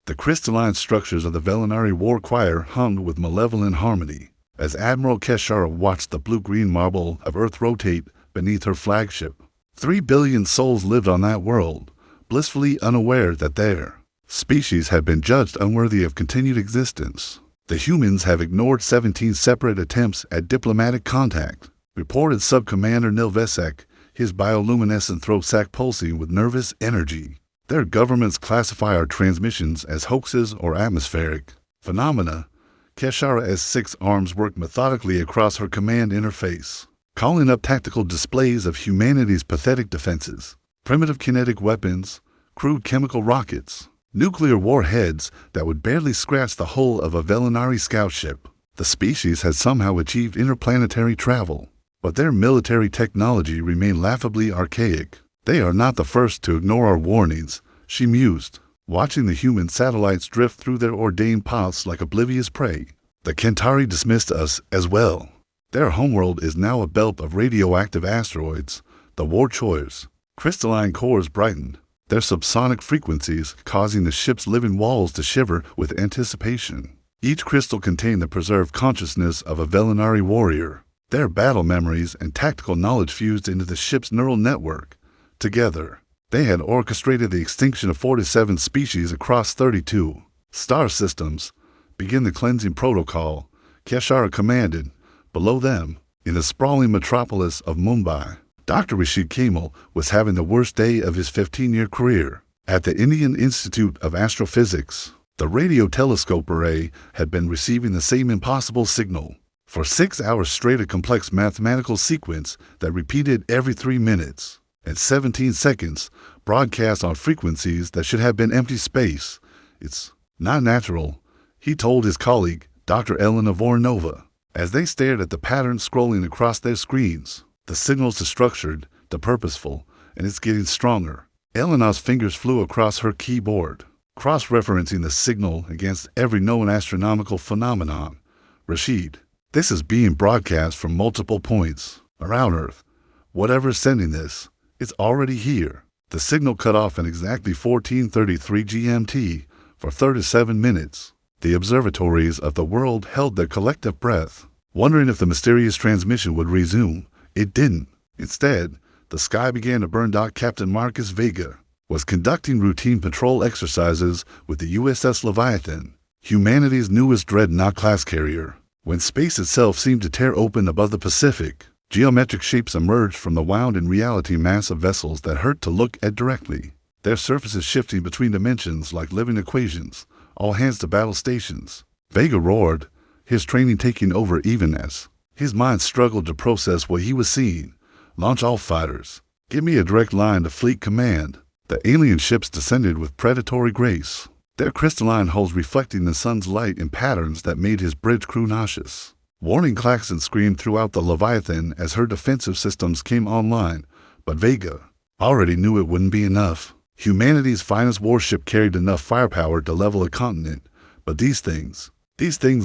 The crystalline structures of the Velinari war choir hummed with malevolent harmony as Admiral Keshara watched the blue-green marble of Earth rotate beneath her flagship. 3 billion souls lived on that world, blissfully unaware that their species had been judged unworthy of continued existence. The humans have ignored 17 separate attempts at diplomatic contact, reported Sub-Commander Nilvesek, his bioluminescent throat sac pulsing with nervous energy. Their governments classify our transmissions as hoaxes or atmospheric phenomena. Keshara's 6 arms worked methodically across her command interface, calling up tactical displays of humanity's pathetic defenses, primitive kinetic weapons, crude chemical rockets, nuclear warheads that would barely scratch the hull of a Velinari scout ship. The species had somehow achieved interplanetary travel, but their military technology remained laughably archaic. They are not the first to ignore our warnings, she mused, watching the human satellites drift through their ordained paths like oblivious prey. The Kentari dismissed us as well. Their homeworld is now a belt of radioactive asteroids, the war choirs. Crystalline cores brightened, their subsonic frequencies causing the ship's living walls to shiver with anticipation. Each crystal contained the preserved consciousness of a Velinari warrior, their battle memories and tactical knowledge fused into the ship's neural network. Together, they had orchestrated the extinction of 47 species across 32 star systems. Begin the cleansing protocol, Keshara commanded. Below them, in the sprawling metropolis of Mumbai, Dr. Rashid Kamal was having the worst day of his 15-year career. At the Indian Institute of Astrophysics, the radio telescope array had been receiving the same impossible signal. For 6 hours straight, a complex mathematical sequence that repeated every 3 minutes and 17 seconds, broadcast on frequencies that should have been empty space. It's not natural, he told his colleague, Dr. Elena Voronova, as they stared at the patterns scrolling across their screens. The signals are structured, the purposeful, and it's getting stronger. Elena's fingers flew across her keyboard, cross-referencing the signal against every known astronomical phenomenon. Rashid, this is being broadcast from multiple points around Earth. Whatever's sending this, it's already here. The signal cut off at exactly 14:33 GMT for 37 minutes. The observatories of the world held their collective breath, wondering if the mysterious transmission would resume. It didn't. Instead, the sky began to burn. Captain Marcus Vega was conducting routine patrol exercises with the USS Leviathan, humanity's newest dreadnought class carrier. When space itself seemed to tear open above the Pacific, geometric shapes emerged from the wound-in-reality mass of vessels that hurt to look at directly, their surfaces shifting between dimensions like living equations. All hands to battle stations. Vega roared, his training taking over even as his mind struggled to process what he was seeing. Launch all fighters. Give me a direct line to fleet command. The alien ships descended with predatory grace, their crystalline hulls reflecting the sun's light in patterns that made his bridge crew nauseous. Warning klaxons screamed throughout the Leviathan as her defensive systems came online, but Vega already knew it wouldn't be enough. Humanity's finest warship carried enough firepower to level a continent, but these things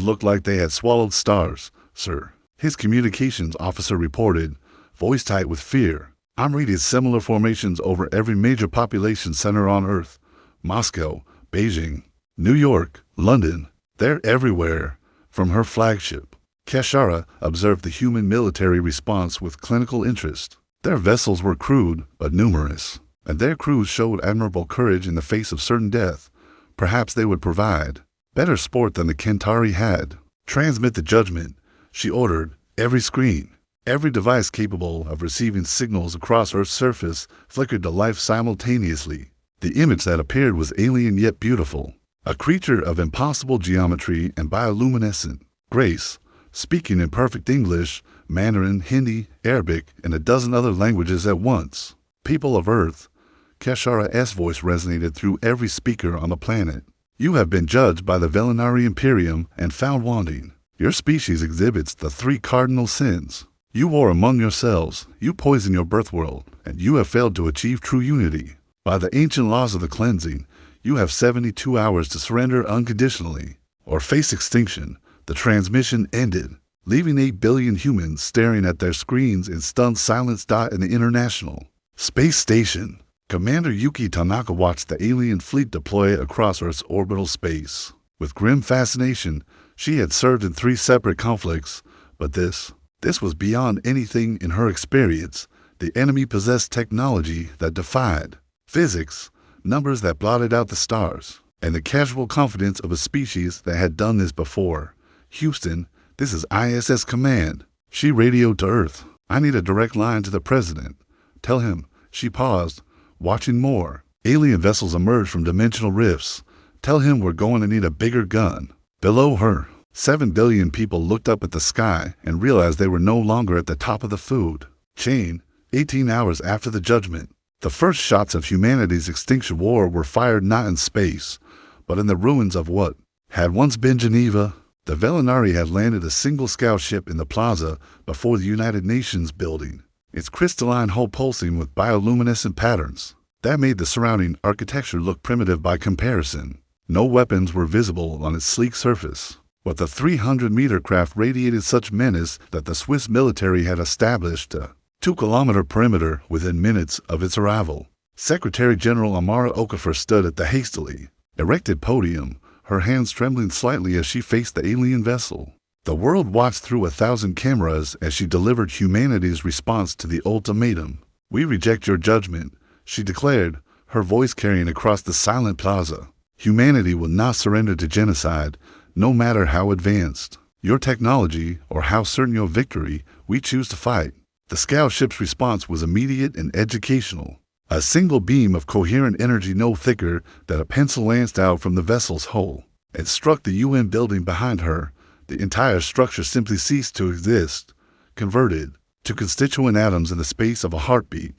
looked like they had swallowed stars, sir. His communications officer reported, voice tight with fear. I'm reading similar formations over every major population center on Earth. Moscow, Beijing, New York, London. They're everywhere. From her flagship, Keshara observed the human military response with clinical interest. Their vessels were crude but numerous, and their crews showed admirable courage in the face of certain death. Perhaps they would provide better sport than the Kentari had. Transmit the judgment, she ordered. Every screen, every device capable of receiving signals across Earth's surface flickered to life simultaneously. The image that appeared was alien yet beautiful, a creature of impossible geometry and bioluminescent grace, speaking in perfect English, Mandarin, Hindi, Arabic, and a dozen other languages at once. People of Earth, Keshara's voice resonated through every speaker on the planet. You have been judged by the Velinari Imperium and found wanting. Your species exhibits the 3 cardinal sins. You war among yourselves, you poison your birth world, and you have failed to achieve true unity. By the ancient laws of the cleansing, you have 72 hours to surrender unconditionally, or face extinction. The transmission ended, leaving 8 billion humans staring at their screens in stunned silence. In the International Space Station, Commander Yuki Tanaka watched the alien fleet deploy across Earth's orbital space. With grim fascination, she had served in 3 separate conflicts, but this was beyond anything in her experience. The enemy possessed technology that defied physics, numbers that blotted out the stars, and the casual confidence of a species that had done this before. "Houston, this is ISS Command." She radioed to Earth. "I need a direct line to the President. Tell him." She paused, watching more. Alien vessels emerged from dimensional rifts. "Tell him we're going to need a bigger gun." Below her, 7 billion people looked up at the sky and realized they were no longer at the top of the food chain. 18 hours after the judgment, the first shots of humanity's extinction war were fired not in space, but in the ruins of what had once been Geneva. The Velinari had landed a single scout ship in the plaza before the United Nations building, its crystalline hull pulsing with bioluminescent patterns that made the surrounding architecture look primitive by comparison. No weapons were visible on its sleek surface, but the 300-meter craft radiated such menace that the Swiss military had established a 2-kilometer perimeter within minutes of its arrival. Secretary General Amara Okafor stood at the hastily erected podium, her hands trembling slightly as she faced the alien vessel. The world watched through 1,000 cameras as she delivered humanity's response to the ultimatum. "We reject your judgment," she declared, her voice carrying across the silent plaza. "Humanity will not surrender to genocide, no matter how advanced your technology or how certain your victory. We choose to fight." The scout ship's response was immediate and educational. A single beam of coherent energy no thicker than a pencil lanced out from the vessel's hull. It struck the UN building behind her. The entire structure simply ceased to exist, converted to constituent atoms in the space of a heartbeat.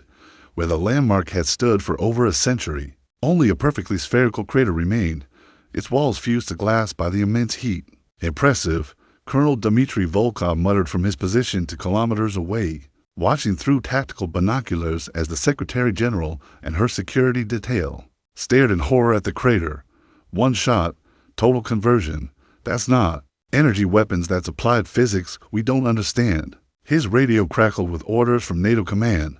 Where the landmark had stood for over a century, only a perfectly spherical crater remained, its walls fused to glass by the immense heat. "Impressive," Colonel Dmitry Volkov muttered from his position 2 kilometers away, watching through tactical binoculars as the Secretary General and her security detail stared in horror at the crater. "One shot, total conversion. That's not energy weapons, that's applied physics we don't understand." His radio crackled with orders from NATO Command.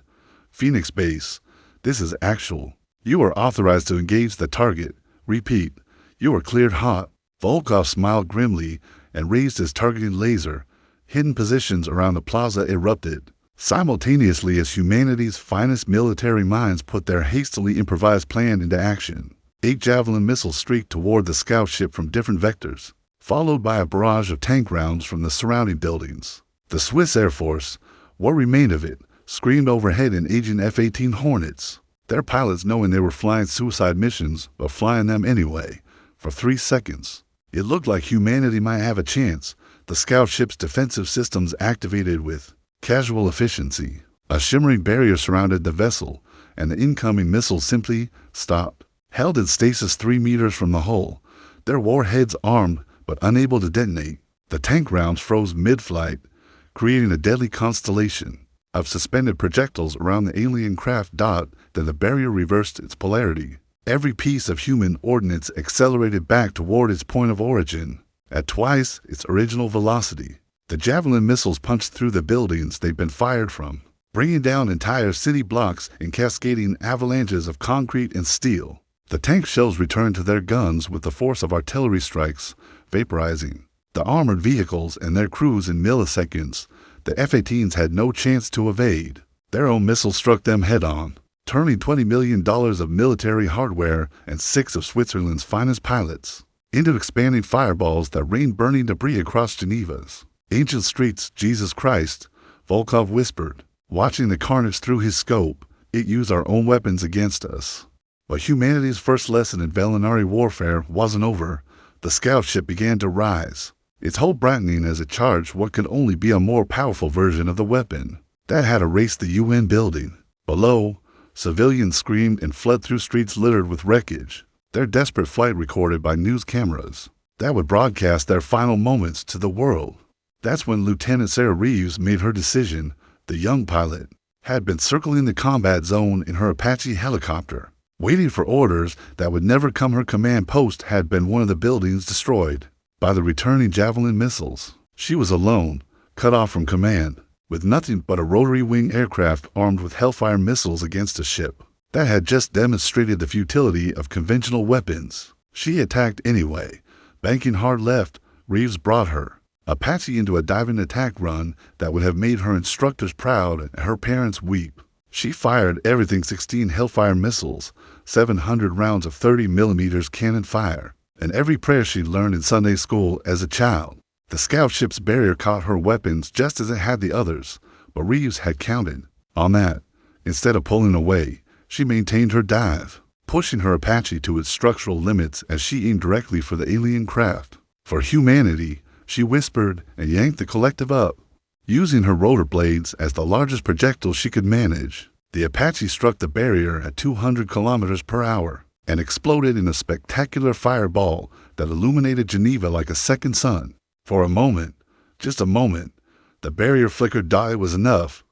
"Phoenix Base, this is actual. You are authorized to engage the target. Repeat, you are cleared hot." Volkov smiled grimly and raised his targeting laser. Hidden positions around the plaza erupted, simultaneously as humanity's finest military minds put their hastily improvised plan into action. 8 Javelin missiles streaked toward the scout ship from different vectors, followed by a barrage of tank rounds from the surrounding buildings. The Swiss Air Force, what remained of it, screamed overhead in aging F-18 Hornets, their pilots knowing they were flying suicide missions but flying them anyway. For 3 seconds, it looked like humanity might have a chance. The scout ship's defensive systems activated with casual efficiency. A shimmering barrier surrounded the vessel, and the incoming missiles simply stopped, held in stasis 3 meters from the hull, their warheads armed but unable to detonate. The tank rounds froze mid-flight, creating a deadly constellation of suspended projectiles around the alien craft. Then the barrier reversed its polarity. Every piece of human ordnance accelerated back toward its point of origin, at twice its original velocity. The Javelin missiles punched through the buildings they'd been fired from, bringing down entire city blocks in cascading avalanches of concrete and steel. The tank shells returned to their guns with the force of artillery strikes, vaporizing the armored vehicles and their crews in milliseconds. The F-18s had no chance to evade. Their own missiles struck them head-on, turning $20 million of military hardware and 6 of Switzerland's finest pilots into expanding fireballs that rained burning debris across Geneva's ancient streets. "Jesus Christ," Volkov whispered, watching the carnage through his scope. "It used our own weapons against us." But humanity's first lesson in Velinari warfare wasn't over. The scout ship began to rise, its hull brightening as it charged what could only be a more powerful version of the weapon that had erased the UN building. Below, civilians screamed and fled through streets littered with wreckage, their desperate flight recorded by news cameras that would broadcast their final moments to the world. That's when Lieutenant Sarah Reeves made her decision. The young pilot had been circling the combat zone in her Apache helicopter, waiting for orders that would never come. Her command post had been one of the buildings destroyed by the returning Javelin missiles. She was alone, cut off from command, with nothing but a rotary wing aircraft armed with Hellfire missiles against a ship that had just demonstrated the futility of conventional weapons. She attacked anyway. Banking hard left, Reeves brought her Apache into a diving attack run that would have made her instructors proud and her parents weep. She fired everything 16 Hellfire missiles, 700 rounds of 30mm cannon fire, and every prayer she'd learned in Sunday school as a child. The scout ship's barrier caught her weapons just as it had the others, but Reeves had counted on that. Instead of pulling away, she maintained her dive, pushing her Apache to its structural limits as she aimed directly for the alien craft. For humanity, she whispered and yanked the collective up. Using her rotor blades as the largest projectile she could manage, the Apache struck the barrier at 200 kilometers per hour and exploded in a spectacular fireball that illuminated Geneva like a second sun. For a moment, just a moment, the barrier flickered. It was enough.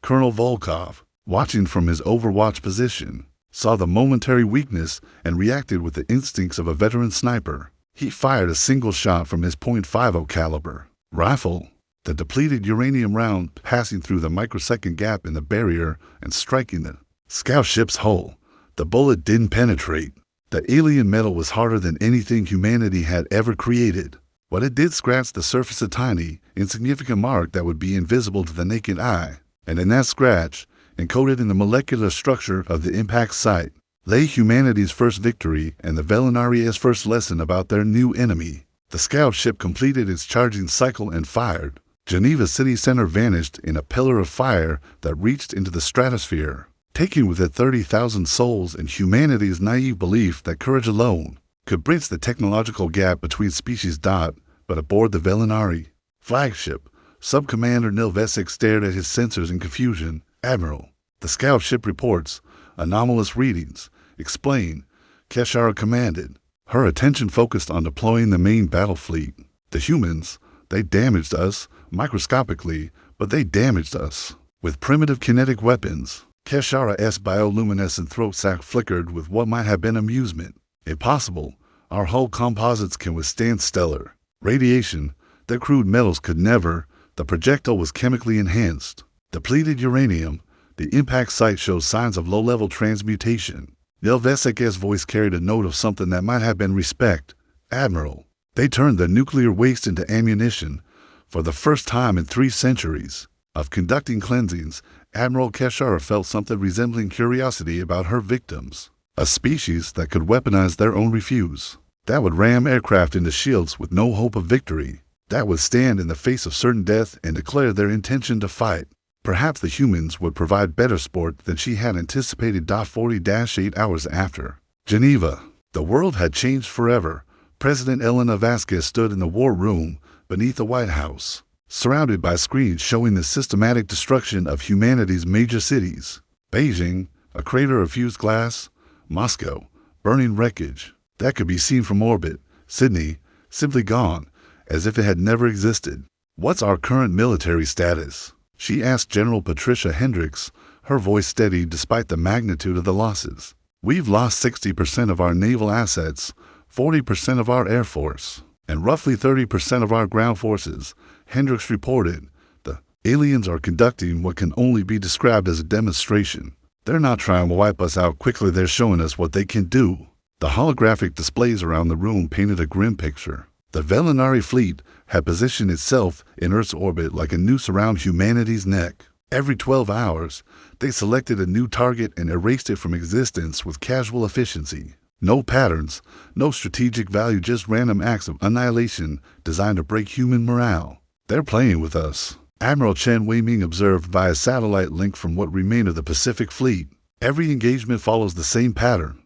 Colonel Volkov, watching from his overwatch position, saw the momentary weakness and reacted with the instincts of a veteran sniper. He fired a single shot from his .50 caliber rifle, the depleted uranium round passing through the microsecond gap in the barrier and striking the scout ship's hull. The bullet didn't penetrate. The alien metal was harder than anything humanity had ever created, but it did scratch the surface, a tiny, insignificant mark that would be invisible to the naked eye. And in that scratch, encoded in the molecular structure of the impact site, lay humanity's first victory and the Velinari's first lesson about their new enemy. The scout ship completed its charging cycle and fired. Geneva city center vanished in a pillar of fire that reached into the stratosphere, taking with it 30,000 souls and humanity's naive belief that courage alone could bridge the technological gap between species. But aboard the Velinari flagship, Subcommander Nilvesek stared at his sensors in confusion. "Admiral, the scout ship reports anomalous readings. Explain," Keshara commanded. Her attention focused on deploying the main battle fleet. "The humans, they damaged us, microscopically, but they damaged us with primitive kinetic weapons." Keshara's bioluminescent throat sac flickered with what might have been amusement. "Impossible. Our hull composites can withstand stellar radiation. Their crude metals could never. The projectile was chemically enhanced. Depleted uranium. The impact site shows signs of low-level transmutation." Nilvesek's voice carried a note of something that might have been respect. "Admiral, they turned their nuclear waste into ammunition for the first time in 3 centuries of conducting cleansings." Admiral Keshara felt something resembling curiosity about her victims. A species that could weaponize their own refuse, that would ram aircraft into shields with no hope of victory, that would stand in the face of certain death and declare their intention to fight. Perhaps the humans would provide better sport than she had anticipated. 40-8 hours after Geneva, the world had changed forever. President Elena Vasquez stood in the war room beneath the White House, surrounded by screens showing the systematic destruction of humanity's major cities. Beijing, a crater of fused glass. Moscow, burning wreckage that could be seen from orbit. Sydney, simply gone, as if it had never existed. "What's our current military status?" she asked General Patricia Hendricks, her voice steady despite the magnitude of the losses. "We've lost 60% of our naval assets, 40% of our air force, and roughly 30% of our ground forces," Hendricks reported. "The aliens are conducting what can only be described as a demonstration. They're not trying to wipe us out quickly, they're showing us what they can do." The holographic displays around the room painted a grim picture. The Velinari fleet had positioned itself in Earth's orbit like a noose around humanity's neck. Every 12 hours, they selected a new target and erased it from existence with casual efficiency. No patterns, no strategic value, just random acts of annihilation designed to break human morale. "They're playing with us," Admiral Chen Weiming observed via satellite link from what remained of the Pacific Fleet. "Every engagement follows the same pattern.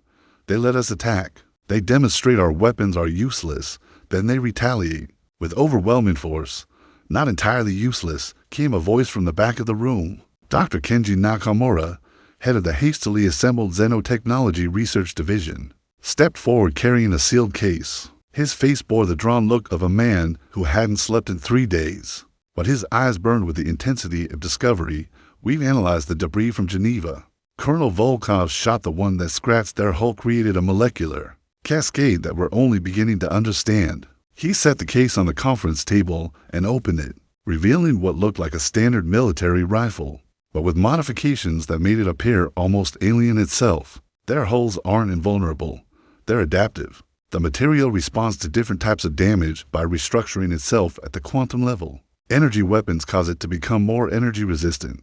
They let us attack. They demonstrate our weapons are useless. Then they retaliate with overwhelming force." "Not entirely useless," came a voice from the back of the room. Dr. Kenji Nakamura, head of the hastily assembled Xenotechnology Research Division, stepped forward carrying a sealed case. His face bore the drawn look of a man who hadn't slept in 3 days, but his eyes burned with the intensity of discovery. "We've analyzed the debris from Geneva. Colonel Volkov's shot, the one that scratched their hull, created a molecular cascade that we're only beginning to understand." He set the case on the conference table and opened it, revealing what looked like a standard military rifle. but with modifications that made it appear almost alien itself. Their hulls aren't invulnerable. They're adaptive. The material responds to different types of damage by restructuring itself at the quantum level. Energy weapons cause it to become more energy resistant.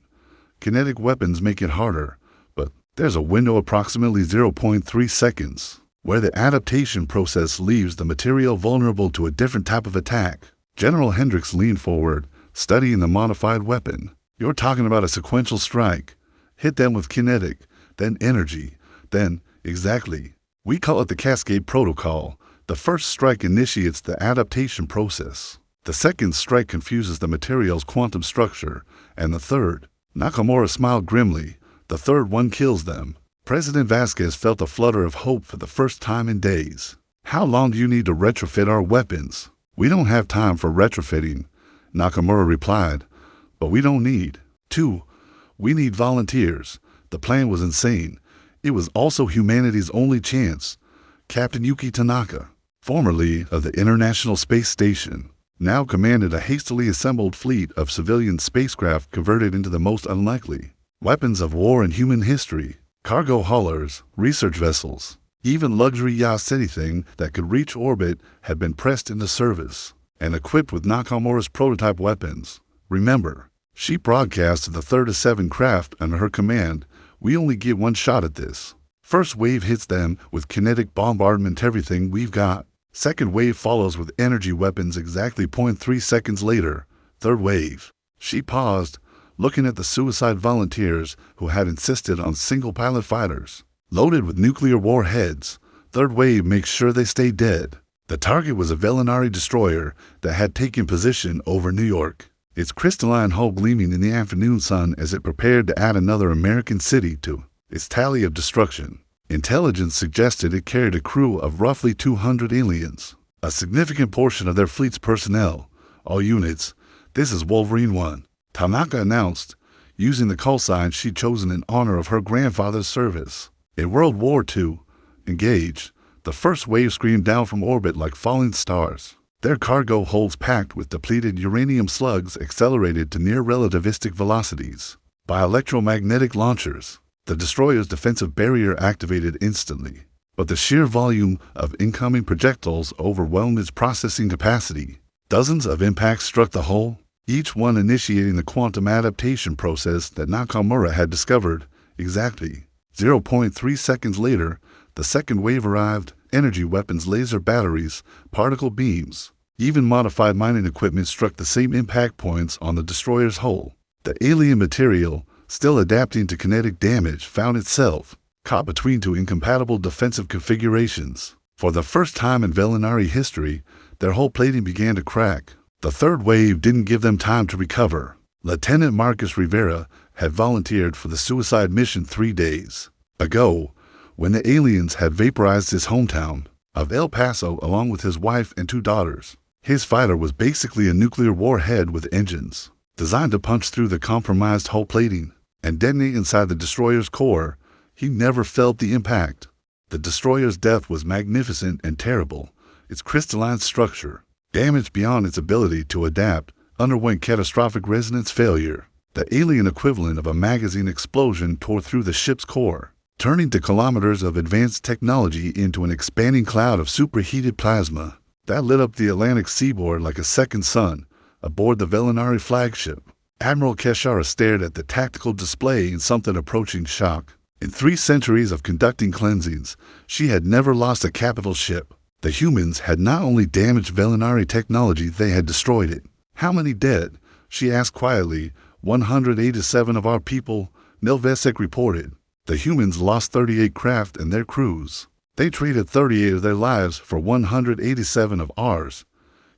Kinetic weapons make it harder, but there's a window approximately 0.3 seconds where the adaptation process leaves the material vulnerable to a different type of attack. General Hendricks leaned forward, studying the modified weapon. You're talking about a sequential strike. Hit them with kinetic, then energy, then, exactly. We call it the Cascade Protocol. The first strike initiates the adaptation process. The second strike confuses the material's quantum structure. And the third, Nakamura smiled grimly, the third one kills them. President Vasquez felt a flutter of hope for the first time in days. How long do you need to retrofit our weapons? We don't have time for retrofitting, Nakamura replied. But we don't need. 2. We need volunteers. The plan was insane. It was also humanity's only chance. Captain Yuki Tanaka, formerly of the International Space Station, now commanded a hastily assembled fleet of civilian spacecraft converted into the most unlikely weapons of war in human history. Cargo haulers, research vessels, even luxury yachts, anything that could reach orbit had been pressed into service and equipped with Nakamura's prototype weapons. Remember, she broadcast to the third of 7 craft under her command. We only get one shot at this. First wave hits them with kinetic bombardment, everything we've got. Second wave follows with energy weapons exactly 0.3 seconds later. Third wave. She paused, looking at the suicide volunteers who had insisted on single-pilot fighters, loaded with nuclear warheads. Third wave makes sure they stay dead. The target was a Velinari destroyer that had taken position over New York, its crystalline hull gleaming in the afternoon sun as it prepared to add another American city to its tally of destruction. Intelligence suggested it carried a crew of roughly 200 aliens, a significant portion of their fleet's personnel. All units, this is Wolverine 1, Tanaka announced, using the call sign she'd chosen in honor of her grandfather's service. In World War II, engage, the first wave screamed down from orbit like falling stars. Their cargo holds packed with depleted uranium slugs accelerated to near relativistic velocities by electromagnetic launchers. The destroyer's defensive barrier activated instantly, but the sheer volume of incoming projectiles overwhelmed its processing capacity. Dozens of impacts struck the hull, each one initiating the quantum adaptation process that Nakamura had discovered. Exactly 0.3 seconds later, the second wave arrived. Energy weapons, laser batteries, particle beams, even modified mining equipment struck the same impact points on the destroyer's hull. The alien material, still adapting to kinetic damage, found itself caught between 2 incompatible defensive configurations. For the first time in Velinari history, their hull plating began to crack. The third wave didn't give them time to recover. Lieutenant Marcus Rivera had volunteered for the suicide mission 3 days ago, when the aliens had vaporized his hometown of El Paso along with his wife and 2 daughters. His fighter was basically a nuclear warhead with engines, designed to punch through the compromised hull plating and detonate inside the destroyer's core. He never felt the impact. The destroyer's death was magnificent and terrible. Its crystalline structure, damaged beyond its ability to adapt, underwent catastrophic resonance failure. The alien equivalent of a magazine explosion tore through the ship's core, turning to kilometers of advanced technology into an expanding cloud of superheated plasma that lit up the Atlantic seaboard like a second sun. Aboard the Velinari flagship, Admiral Keshara stared at the tactical display in something approaching shock. In 3 centuries of conducting cleansings, she had never lost a capital ship. The humans had not only damaged Velinari technology, they had destroyed it. How many dead? She asked quietly. 187 of our people, Nelvesek reported. The humans lost 38 craft and their crews. They traded 38 of their lives for 187 of ours.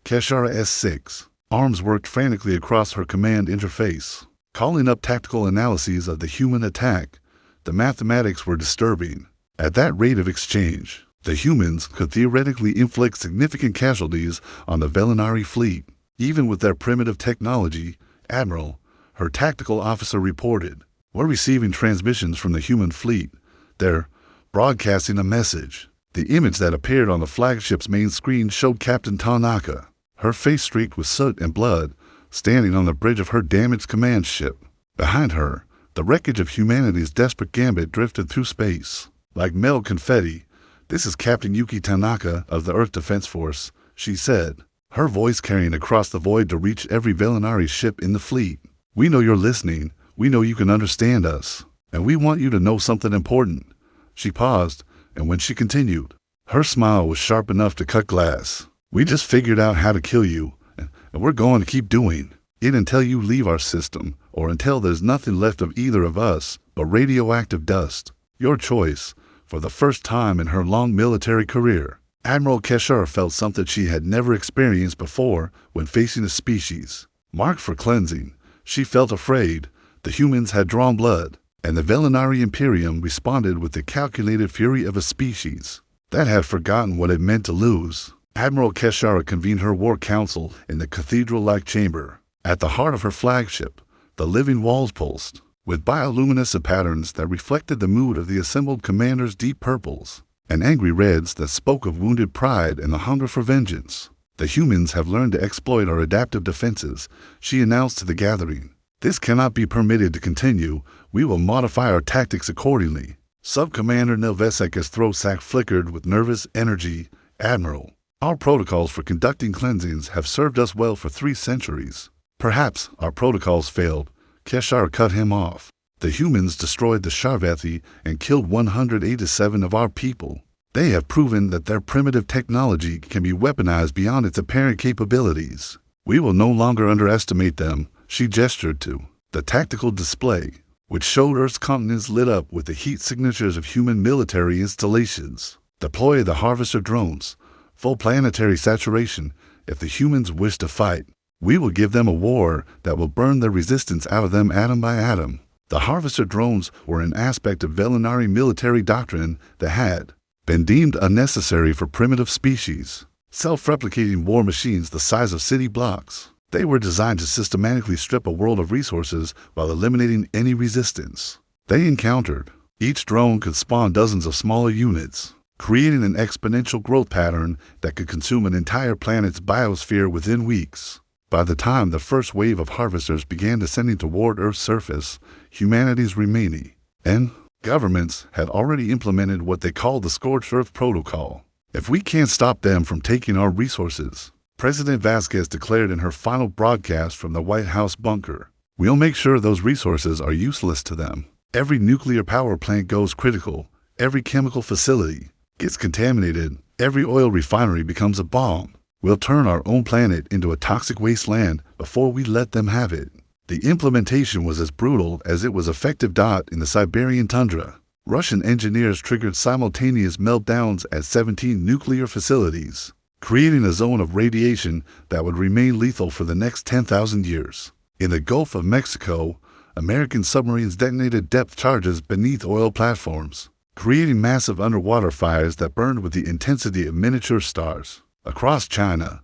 Keshara S6. Arms worked frantically across her command interface, calling up tactical analyses of the human attack. The mathematics were disturbing. At that rate of exchange, the humans could theoretically inflict significant casualties on the Velinari fleet. Even with their primitive technology, Admiral, her tactical officer reported, we're receiving transmissions from the human fleet. They're broadcasting a message. The image that appeared on the flagship's main screen showed Captain Tanaka, her face streaked with soot and blood, standing on the bridge of her damaged command ship. Behind her, The wreckage of humanity's desperate gambit drifted through space. Like metal confetti, "This is Captain Yuki Tanaka of the Earth Defense Force," she said, her voice carrying across the void to reach every Velinari ship in the fleet. "We know you're listening. We know you can understand us. And we want you to know something important." She paused, and when she continued, her smile was sharp enough to cut glass. "We just figured out how to kill you, and we're going to keep doing it until you leave our system, or until there's nothing left of either of us but radioactive dust. Your choice." For the first time in her long military career, Admiral Keshar felt something she had never experienced before when facing a species marked for cleansing. She felt afraid. The humans had drawn blood, and the Velinari Imperium responded with the calculated fury of a species that had forgotten what it meant to lose. Admiral Keshara convened her war council in the cathedral-like chamber. At the heart of her flagship, the living walls pulsed, with bioluminescent patterns that reflected the mood of the assembled commanders, deep purples and angry reds that spoke of wounded pride and the hunger for vengeance. "The humans have learned to exploit our adaptive defenses," she announced to the gathering. "This cannot be permitted to continue. We will modify our tactics accordingly." Sub-Commander Nilvesek's throat sac flickered with nervous energy. "Admiral, our protocols for conducting cleansings have served us well for 3 centuries. Perhaps our protocols failed." Keshar cut him off. "The humans destroyed the Sharvethi and killed 187 of our people. They have proven that their primitive technology can be weaponized beyond its apparent capabilities. We will no longer underestimate them." She gestured to the tactical display, which showed Earth's continents lit up with the heat signatures of human military installations. "Deploy the harvester drones. Full planetary saturation. If the humans wish to fight, we will give them a war that will burn their resistance out of them atom by atom." The harvester drones were an aspect of Velinari military doctrine that had been deemed unnecessary for primitive species. Self-replicating war machines the size of city blocks, they were designed to systematically strip a world of resources while eliminating any resistance they encountered. Each drone could spawn dozens of smaller units, creating an exponential growth pattern that could consume an entire planet's biosphere within weeks. By the time the first wave of harvesters began descending toward Earth's surface, humanity's remaining and governments had already implemented what they called the Scorched Earth Protocol. "If we can't stop them from taking our resources," President Vasquez declared in her final broadcast from the White House bunker, "we'll make sure those resources are useless to them. Every nuclear power plant goes critical. Every chemical facility gets contaminated. Every oil refinery becomes a bomb. We'll turn our own planet into a toxic wasteland before we let them have it." The implementation was as brutal as it was effective. In the Siberian tundra, Russian engineers triggered simultaneous meltdowns at 17 nuclear facilities, creating a zone of radiation that would remain lethal for the next 10,000 years. In the Gulf of Mexico, American submarines detonated depth charges beneath oil platforms, creating massive underwater fires that burned with the intensity of miniature stars. Across China,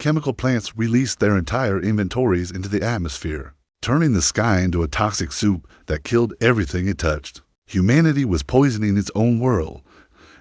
chemical plants released their entire inventories into the atmosphere, turning the sky into a toxic soup that killed everything it touched. Humanity was poisoning its own world,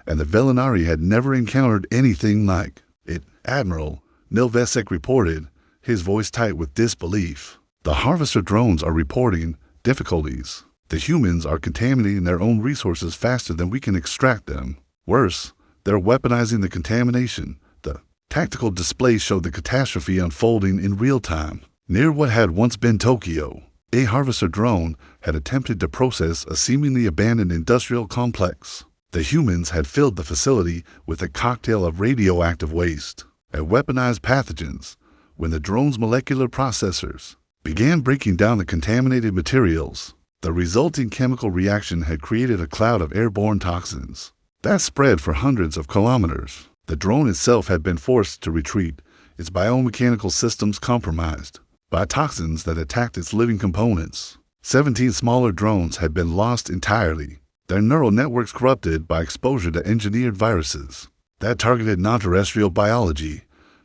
and the Velinari had never encountered anything like it. "Admiral," Nilvesek reported, his voice tight with disbelief, "the harvester drones are reporting difficulties. The humans are contaminating their own resources faster than we can extract them. Worse, they're weaponizing the contamination." The tactical display showed the catastrophe unfolding in real time. Near what had once been Tokyo, a harvester drone had attempted to process a seemingly abandoned industrial complex. The humans had filled the facility with a cocktail of radioactive waste and weaponized pathogens. When the drone's molecular processors began breaking down the contaminated materials, the resulting chemical reaction had created a cloud of airborne toxins that spread for hundreds of kilometers. The drone itself had been forced to retreat, its biomechanical systems compromised by toxins that attacked its living components. 17 smaller drones had been lost entirely, their neural networks corrupted by exposure to engineered viruses that targeted non-terrestrial biology.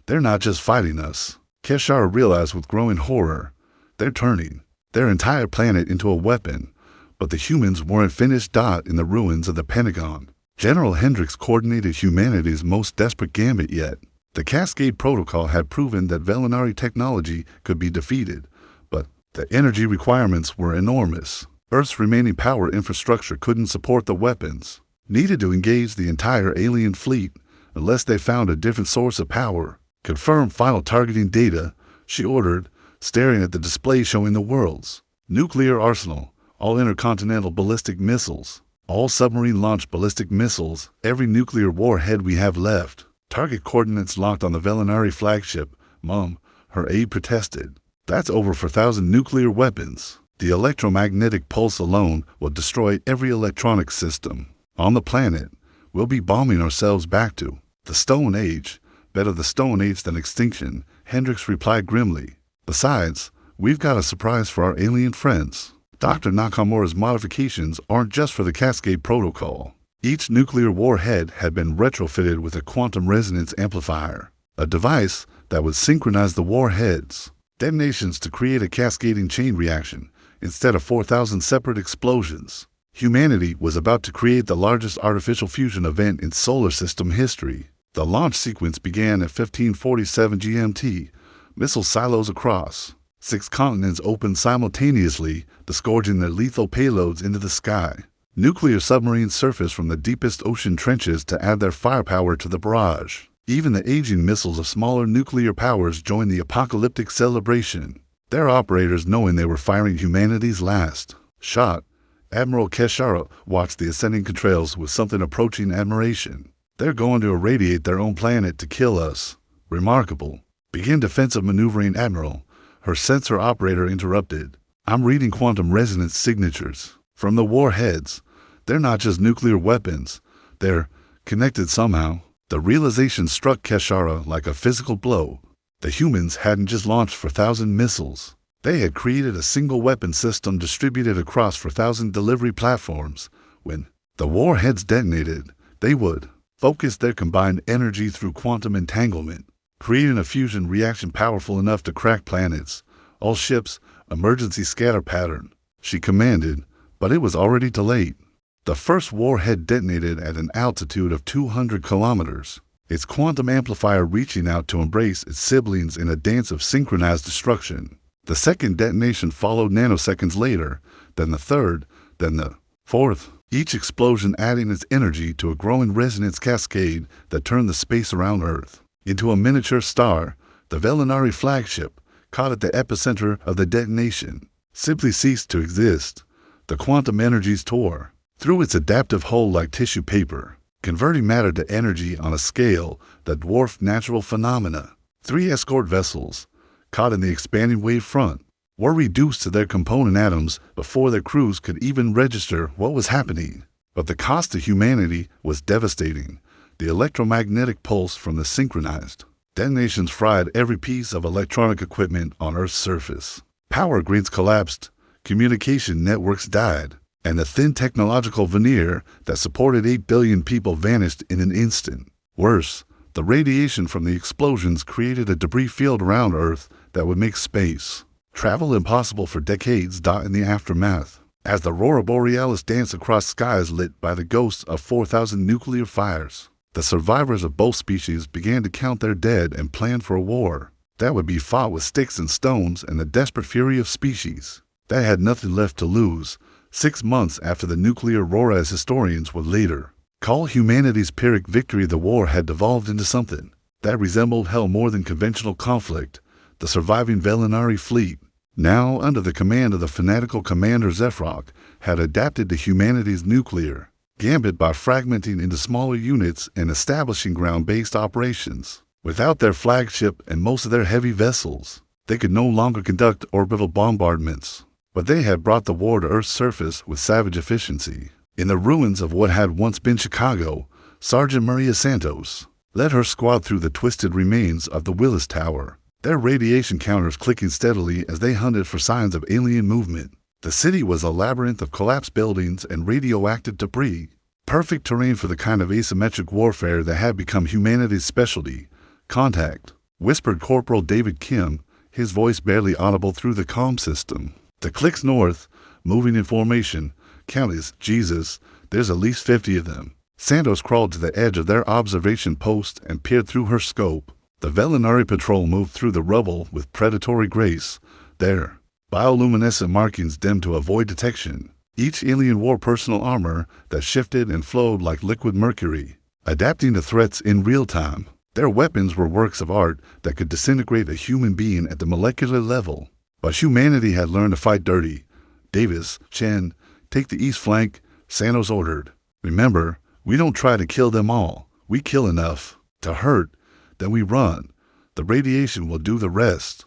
"They're not just fighting us," Keshar realized with growing horror. "They're turning their entire planet into a weapon." But the humans weren't finished. In the ruins of the Pentagon, General Hendricks coordinated humanity's most desperate gambit yet. The Cascade Protocol had proven that Velinari technology could be defeated, but the energy requirements were enormous. Earth's remaining power infrastructure couldn't support the weapons needed to engage the entire alien fleet unless they found a different source of power. Confirm final targeting data, she ordered, staring at the display showing the world's nuclear arsenal, all intercontinental ballistic missiles, all submarine-launched ballistic missiles, every nuclear warhead we have left. Target coordinates locked on the Velinari flagship. Mom, her aide protested. That's over 4,000 nuclear weapons. The electromagnetic pulse alone will destroy every electronic system on the planet. We'll be bombing ourselves back to the Stone Age. Better the Stone Age than Extinction, Hendricks replied grimly. Besides, we've got a surprise for our alien friends. Dr. Nakamura's modifications aren't just for the Cascade Protocol. Each nuclear warhead had been retrofitted with a quantum resonance amplifier, a device that would synchronize the warheads' detonations to create a cascading chain reaction instead of 4,000 separate explosions. Humanity was about to create the largest artificial fusion event in solar system history. The launch sequence began at 1547 GMT. Missile silos across 6 continents opened simultaneously, disgorging their lethal payloads into the sky. Nuclear submarines surfaced from the deepest ocean trenches to add their firepower to the barrage. Even the aging missiles of smaller nuclear powers joined the apocalyptic celebration, their operators knowing they were firing humanity's last shot. Admiral Keshara watched the ascending contrails with something approaching admiration. They're going to irradiate their own planet to kill us. Remarkable. Begin defensive maneuvering, Admiral. Her sensor operator interrupted. I'm reading quantum resonance signatures from the warheads. They're not just nuclear weapons. They're connected somehow. The realization struck Keshara like a physical blow. The humans hadn't just launched 4,000 missiles. They had created a single weapon system distributed across 4,000 delivery platforms. When the warheads detonated, they would focus their combined energy through quantum entanglement, creating a fusion reaction powerful enough to crack planets. All ships, emergency scatter pattern, she commanded, but it was already too late. The first warhead detonated at an altitude of 200 kilometers, its quantum amplifier reaching out to embrace its siblings in a dance of synchronized destruction. The second detonation followed nanoseconds later, then the third, then the fourth, each explosion adding its energy to a growing resonance cascade that turned the space around Earth into a miniature star. The Velinari flagship, caught at the epicenter of the detonation, simply ceased to exist. The quantum energies tore through its adaptive hull like tissue paper, converting matter to energy on a scale that dwarfed natural phenomena. 3 escort vessels, caught in the expanding wave front, were reduced to their component atoms before their crews could even register what was happening. But the cost to humanity was devastating. The electromagnetic pulse from the synchronized detonations fried every piece of electronic equipment on Earth's surface. Power grids collapsed, communication networks died, and the thin technological veneer that supported 8 billion people vanished in an instant. Worse, the radiation from the explosions created a debris field around Earth that would make space travel impossible for decades. In the aftermath, as the Aurora Borealis danced across skies lit by the ghosts of 4,000 nuclear fires, the survivors of both species began to count their dead and plan for a war that would be fought with sticks and stones and the desperate fury of species that had nothing left to lose. 6 months after the nuclear aurora, as historians would later call humanity's Pyrrhic victory, the war had devolved into something that resembled hell more than conventional conflict. The surviving Velinari fleet, now under the command of the fanatical commander Zephrok, had adapted to humanity's nuclear gambit by fragmenting into smaller units and establishing ground-based operations. Without their flagship and most of their heavy vessels, they could no longer conduct orbital bombardments. But they had brought the war to Earth's surface with savage efficiency. In the ruins of what had once been Chicago, Sergeant Maria Santos led her squad through the twisted remains of the Willis Tower, their radiation counters clicking steadily as they hunted for signs of alien movement. The city was a labyrinth of collapsed buildings and radioactive debris, perfect terrain for the kind of asymmetric warfare that had become humanity's specialty. "Contact," whispered Corporal David Kim, his voice barely audible through the comm system. "The clicks north, moving in formation. Count is Jesus. There's at least 50 of them." Santos crawled to the edge of their observation post and peered through her scope. The Velinari patrol moved through the rubble with predatory grace, their bioluminescent markings dimmed to avoid detection. Each alien wore personal armor that shifted and flowed like liquid mercury, adapting to threats in real time. Their weapons were works of art that could disintegrate a human being at the molecular level. But humanity had learned to fight dirty. Davis, Chen, take the east flank, Santos ordered. Remember, we don't try to kill them all. We kill enough to hurt, then we run. The radiation will do the rest.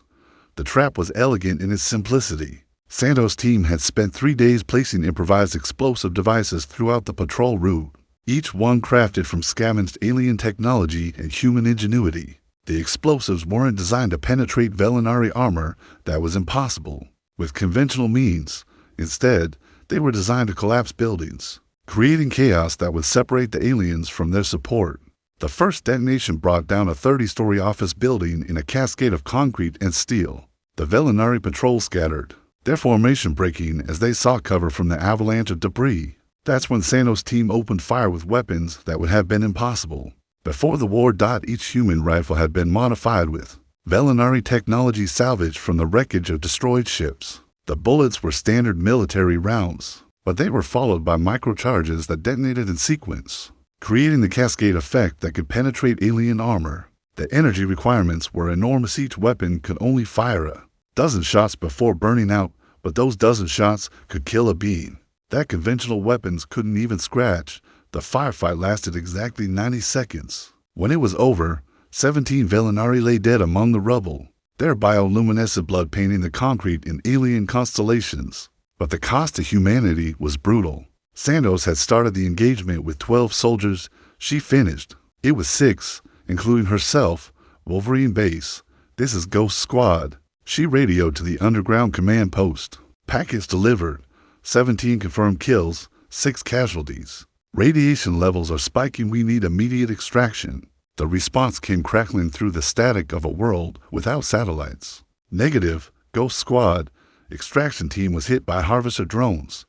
The trap was elegant in its simplicity. Santos' team had spent 3 days placing improvised explosive devices throughout the patrol route, each one crafted from scavenged alien technology and human ingenuity. The explosives weren't designed to penetrate Velinari armor. That was impossible with conventional means. Instead, they were designed to collapse buildings, creating chaos that would separate the aliens from their support. The first detonation brought down a 30-story office building in a cascade of concrete and steel. The Velinari patrol scattered, their formation breaking as they sought cover from the avalanche of debris. That's when Santos' team opened fire with weapons that would have been impossible. Before the war, each human rifle had been modified with Velinari technology salvaged from the wreckage of destroyed ships. The bullets were standard military rounds, but they were followed by microcharges that detonated in sequence, creating the cascade effect that could penetrate alien armor. The energy requirements were enormous. Each weapon could only fire a dozen shots before burning out, but those dozen shots could kill a being that conventional weapons couldn't even scratch. The firefight lasted exactly 90 seconds. When it was over, 17 Velinari lay dead among the rubble, their bioluminescent blood painting the concrete in alien constellations. But the cost to humanity was brutal. Santos had started the engagement with 12 soldiers. She finished it with 6, including herself. Wolverine base. This is Ghost Squad. She radioed to the underground command post. Package delivered. 17 confirmed kills, 6 casualties. Radiation levels are spiking. We need immediate extraction. The response came crackling through the static of a world without satellites. Negative, Ghost Squad. Extraction team was hit by harvester drones.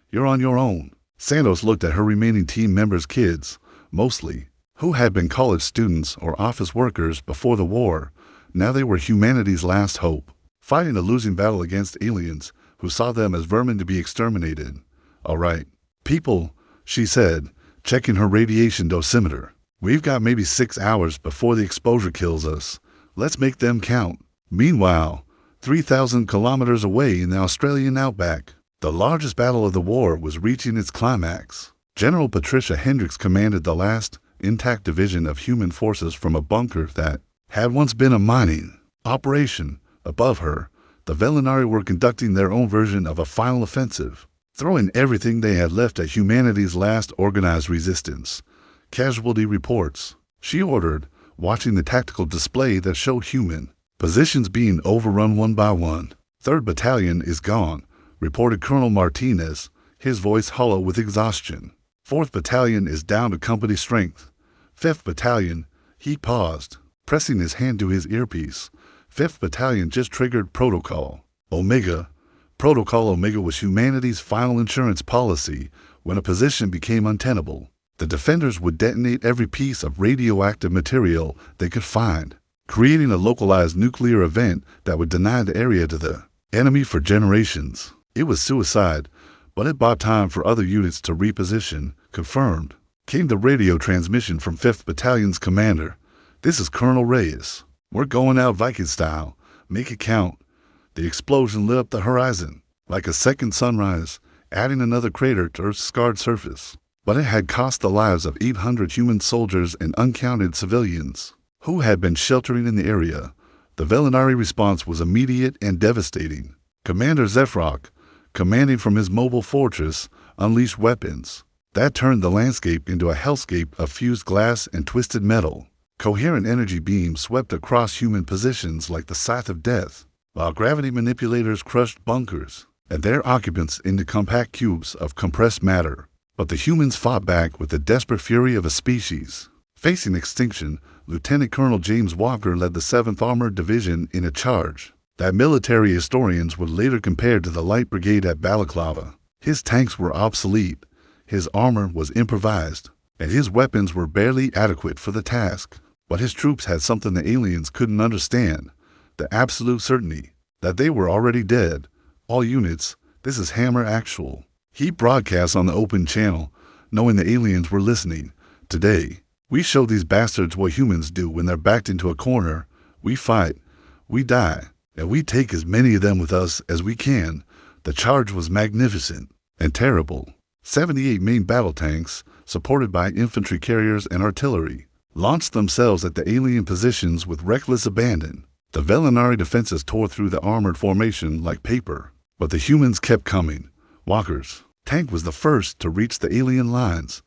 You're on your own. Santos looked at her remaining team members, kids, mostly, who had been college students or office workers before the war. Now they were humanity's last hope, fighting a losing battle against aliens who saw them as vermin to be exterminated. All right, people, she said, checking her radiation dosimeter. We've got maybe 6 hours before the exposure kills us. Let's make them count. Meanwhile, 3,000 kilometers away in the Australian outback, the largest battle of the war was reaching its climax. General Patricia Hendricks commanded the last intact division of human forces from a bunker that had once been a mining operation. Above her, the Velinari were conducting their own version of a final offensive, throwing everything they had left at humanity's last organized resistance. Casualty reports, she ordered, watching the tactical display that showed human positions being overrun one by one. 3rd Battalion is gone, reported Colonel Martinez, his voice hollow with exhaustion. 4th Battalion is down to company strength. 5th Battalion, he paused, pressing his hand to his earpiece. 5th Battalion just triggered Protocol Omega. Protocol Omega was humanity's final insurance policy when a position became untenable. The defenders would detonate every piece of radioactive material they could find, creating a localized nuclear event that would deny the area to the enemy for generations. It was suicide, but it bought time for other units to reposition. Confirmed, came the radio transmission from 5th Battalion's commander. This is Colonel Reyes. We're going out Viking style. Make it count. The explosion lit up the horizon like a second sunrise, adding another crater to Earth's scarred surface. But it had cost the lives of 800 human soldiers and uncounted civilians who had been sheltering in the area. The Velinari response was immediate and devastating. Commander Zefrock, commanding from his mobile fortress, unleashed weapons that turned the landscape into a hellscape of fused glass and twisted metal. Coherent energy beams swept across human positions like the scythe of death, while gravity manipulators crushed bunkers and their occupants into compact cubes of compressed matter. But the humans fought back with the desperate fury of a species facing extinction. Lieutenant Colonel James Walker led the 7th Armored Division in a charge that military historians would later compare to the Light Brigade at Balaclava. His tanks were obsolete, his armor was improvised, and his weapons were barely adequate for the task. But his troops had something the aliens couldn't understand: the absolute certainty that they were already dead. All units, this is Hammer Actual. He broadcasts on the open channel, knowing the aliens were listening. Today, we show these bastards what humans do when they're backed into a corner. We fight, we die, and we take as many of them with us as we can. The charge was magnificent and terrible. 78 main battle tanks, supported by infantry carriers and artillery, launched themselves at the alien positions with reckless abandon. The Velinari defenses tore through the armored formation like paper, but the humans kept coming. Walker's tank was the first to reach the alien lines.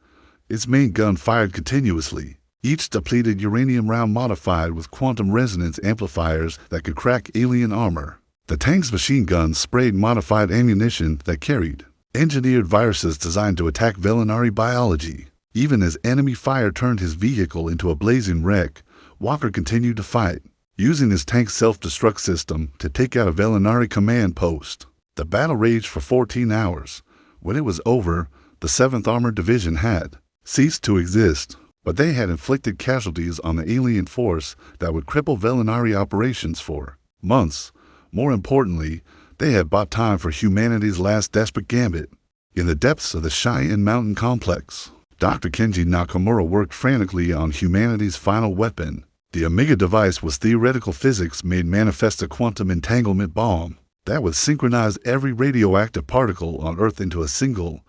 Its main gun fired continuously, each depleted uranium round modified with quantum resonance amplifiers that could crack alien armor. The tank's machine guns sprayed modified ammunition that carried engineered viruses designed to attack Velinari biology. Even as enemy fire turned his vehicle into a blazing wreck, Walker continued to fight, using his tank's self-destruct system to take out a Velinari command post. The battle raged for 14 hours. When it was over, the 7th Armored Division had ceased to exist, but they had inflicted casualties on the alien force that would cripple Velinari operations for months. More importantly, they had bought time for humanity's last desperate gambit. In the depths of the Cheyenne Mountain complex, Dr. Kenji Nakamura worked frantically on humanity's final weapon. The Omega device was theoretical physics made manifest a quantum entanglement bomb that would synchronize every radioactive particle on Earth into a single,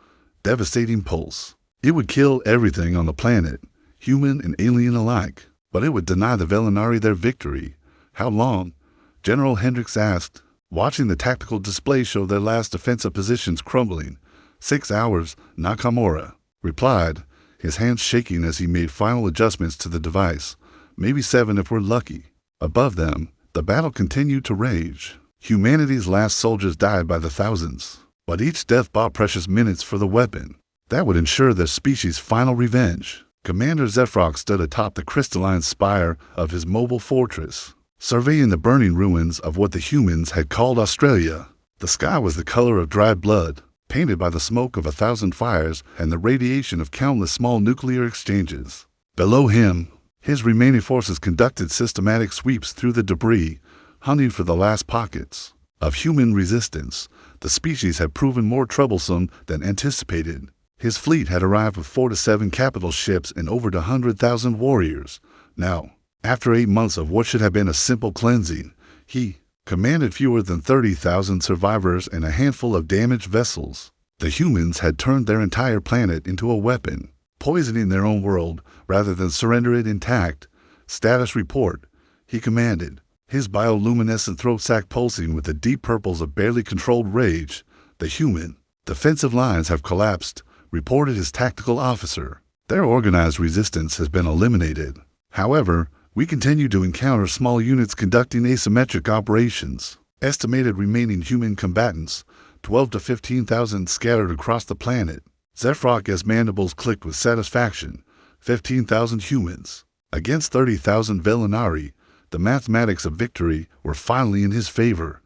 devastating pulse. It would kill everything on the planet, human and alien alike, but it would deny the Velinari their victory. How long? General Hendricks asked, watching the tactical display show their last defensive positions crumbling. 6 hours, Nakamura replied, his hands shaking as he made final adjustments to the device. Maybe 7 if we're lucky. Above them, the battle continued to rage. Humanity's last soldiers died by the thousands, but each death bought precious minutes for the weapon that would ensure their species' final revenge. Commander Zefrock stood atop the crystalline spire of his mobile fortress, surveying the burning ruins of what the humans had called Australia. The sky was the color of dried blood, painted by the smoke of 1,000 fires and the radiation of countless small nuclear exchanges. Below him, his remaining forces conducted systematic sweeps through the debris, hunting for the last pockets of human resistance. The species had proven more troublesome than anticipated. His fleet had arrived with 4 to 7 capital ships and over 100,000 warriors. Now, after 8 months of what should have been a simple cleansing, he commanded fewer than 30,000 survivors and a handful of damaged vessels. The humans had turned their entire planet into a weapon, poisoning their own world rather than surrender it intact. Status report, he commanded, his bioluminescent throat sac pulsing with the deep purples of barely controlled rage. The human defensive lines have collapsed, reported his tactical officer. Their organized resistance has been eliminated. However, we continue to encounter small units conducting asymmetric operations. Estimated remaining human combatants, 12 to 15,000 scattered across the planet. Zefrock's mandibles clicked with satisfaction. 15,000 humans against 30,000 Velinari. The mathematics of victory were finally in his favor.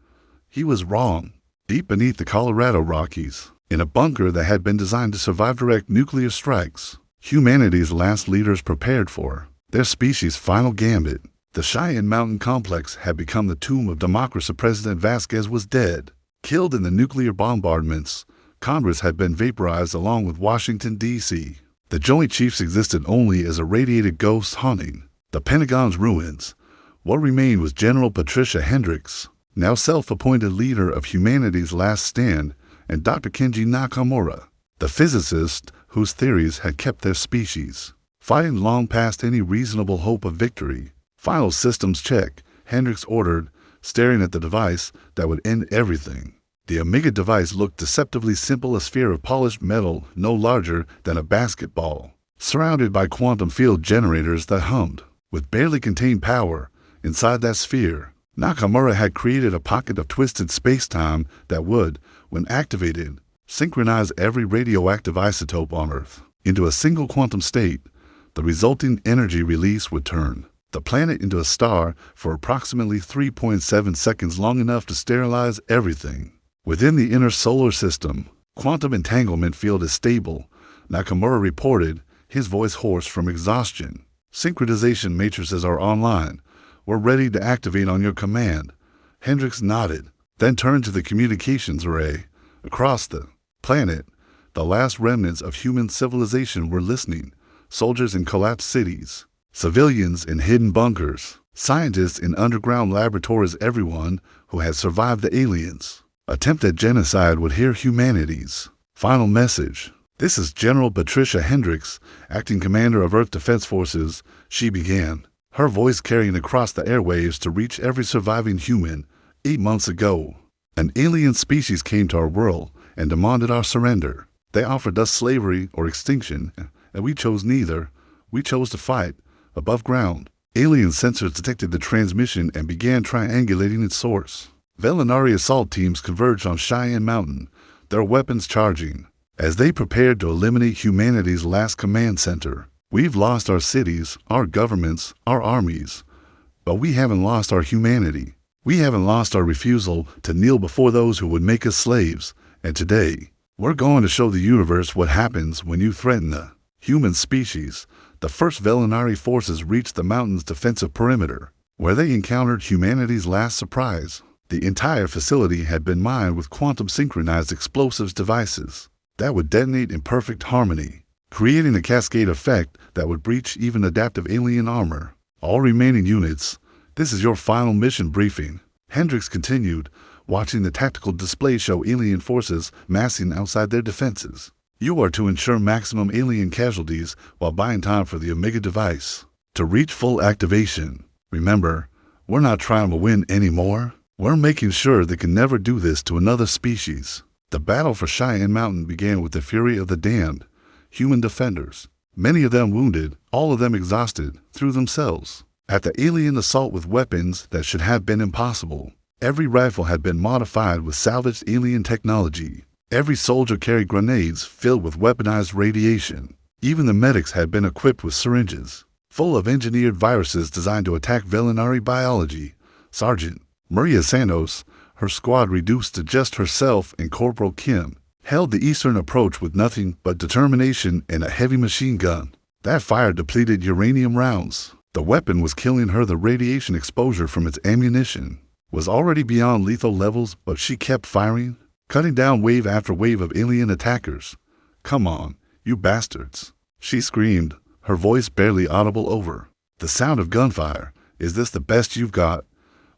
He was wrong. Deep beneath the Colorado Rockies, in a bunker that had been designed to survive direct nuclear strikes, humanity's last leaders prepared for their species' final gambit. The Cheyenne Mountain complex had become the tomb of democracy. President Vasquez was dead, killed in the nuclear bombardments. Congress had been vaporized along with Washington, D.C. The Joint Chiefs existed only as irradiated ghosts haunting the Pentagon's ruins. What remained was General Patricia Hendricks, now self-appointed leader of humanity's last stand, and Dr. Kenji Nakamura, the physicist whose theories had kept their species fighting long past any reasonable hope of victory. Final systems check, Hendricks ordered, staring at the device that would end everything. The Omega device looked deceptively simple, a sphere of polished metal no larger than a basketball, surrounded by quantum field generators that hummed with barely contained power. Inside that sphere, Nakamura had created a pocket of twisted space-time that would, when activated, synchronize every radioactive isotope on Earth into a single quantum state. The resulting energy release would turn the planet into a star for approximately 3.7 seconds, long enough to sterilize everything within the inner solar system. Quantum entanglement field is stable, Nakamura reported, his voice hoarse from exhaustion. Synchronization matrices are online. We're ready to activate on your command. Hendricks nodded, then turned to the communications array. Across the planet, The last remnants of human civilization were listening. Soldiers in collapsed cities, civilians in hidden bunkers, scientists in underground laboratories, everyone who had survived the aliens' attempt at genocide would hear humanity's final message. This is General Patricia Hendricks, acting commander of Earth Defense Forces, she began, her voice carrying across the airwaves to reach every surviving human. 8 months ago, an alien species came to our world and demanded our surrender. They offered us slavery or extinction, and we chose neither. We chose to fight. Above ground, alien sensors detected the transmission and began triangulating its source. Velinari assault teams converged on Cheyenne Mountain, their weapons charging, as they prepared to eliminate humanity's last command center. We've lost our cities, our governments, our armies, but we haven't lost our humanity. We haven't lost our refusal to kneel before those who would make us slaves. And today, we're going to show the universe what happens when you threaten the human species. The first Velinari forces reached the mountain's defensive perimeter, where they encountered humanity's last surprise. The entire facility had been mined with quantum-synchronized explosives devices that would detonate in perfect harmony, creating a cascade effect that would breach even adaptive alien armor. All remaining units, this is your final mission briefing. Hendricks continued, watching the tactical display show alien forces massing outside their defenses. You are to ensure maximum alien casualties while buying time for the Omega device to reach full activation. Remember, we're not trying to win anymore. We're making sure they can never do this to another species. The battle for Cheyenne Mountain began with the fury of the damned human defenders, many of them wounded, all of them exhausted through themselves. At the alien assault with weapons that should have been impossible. Every rifle had been modified with salvaged alien technology. Every soldier carried grenades filled with weaponized radiation. Even the medics had been equipped with syringes, full of engineered viruses designed to attack Velinari biology. Sergeant Maria Santos, her squad reduced to just herself and Corporal Kim, held the eastern approach with nothing but determination and a heavy machine gun that fired depleted uranium rounds. The weapon was killing her. The radiation exposure from its ammunition was already beyond lethal levels, but she kept firing, cutting down wave after wave of alien attackers. "Come on, you bastards," she screamed, her voice barely audible over the sound of gunfire. "Is this the best you've got?